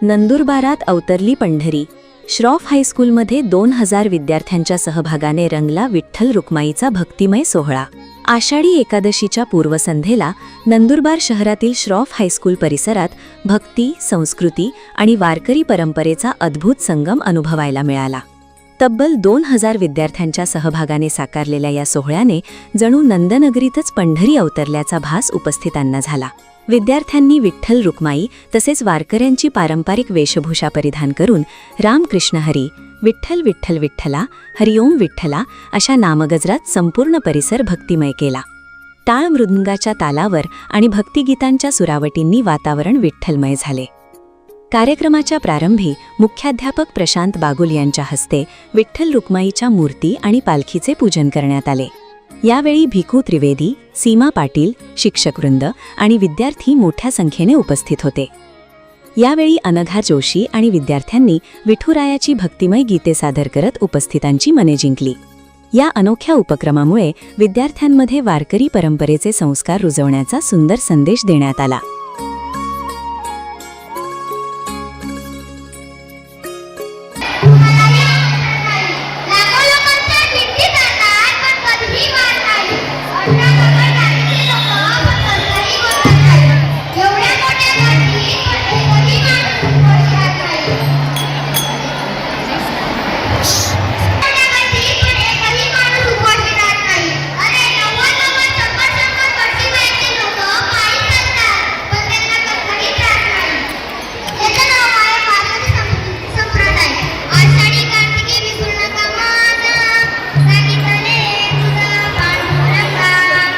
नंदुरबारात अवतरली पंढरी. श्रॉफ हायस्कूलमध्ये 2000 विद्यार्थ्यांच्या सहभागाने रंगला विठ्ठल रुक्माईचा भक्तिमय सोहळा. आषाढी एकादशीच्या पूर्वसंध्येला नंदुरबार शहरातील श्रॉफ हायस्कूल परिसरात भक्ती, संस्कृती आणि वारकरी परंपरेचा अद्भुत संगम अनुभवायला मिळाला. तब्बल 2000 विद्यार्थ्यांच्या सहभागाने साकारलेल्या या सोहळ्याने जणू नंदनगरीतच पंढरी अवतरल्याचा भास उपस्थितांना झाला. विद्यार्थ्यांनी विठ्ठल रुक्माई तसेच वारकऱ्यांची पारंपरिक वेशभूषा परिधान करून रामकृष्ण हरी, विठ्ठल विठ्ठल विठ्ठला, हरिओम विठ्ठला अशा नामगजरात संपूर्ण परिसर भक्तिमय केला. टाळ मृदंगाच्या तालावर आणि भक्तिगीतांच्या सुरावटींनी वातावरण विठ्ठलमय झाले. कार्यक्रमाच्या प्रारंभी मुख्याध्यापक प्रशांत बागुल यांच्या हस्ते विठ्ठल रुक्माईच्या मूर्ती आणि पालखीचे पूजन करण्यात आले. यावेळी भिकू त्रिवेदी, सीमा पाटील, शिक्षकवृंद आणि विद्यार्थी मोठ्या संख्येने उपस्थित होते. यावेळी अनघा जोशी आणि विद्यार्थ्यांनी विठुरायाची भक्तिमय गीते सादर करत उपस्थितांची मने जिंकली. या अनोख्या उपक्रमामुळे विद्यार्थ्यांमध्ये वारकरी परंपरेचे संस्कार रुजवण्याचा सुंदर संदेश देण्यात आला.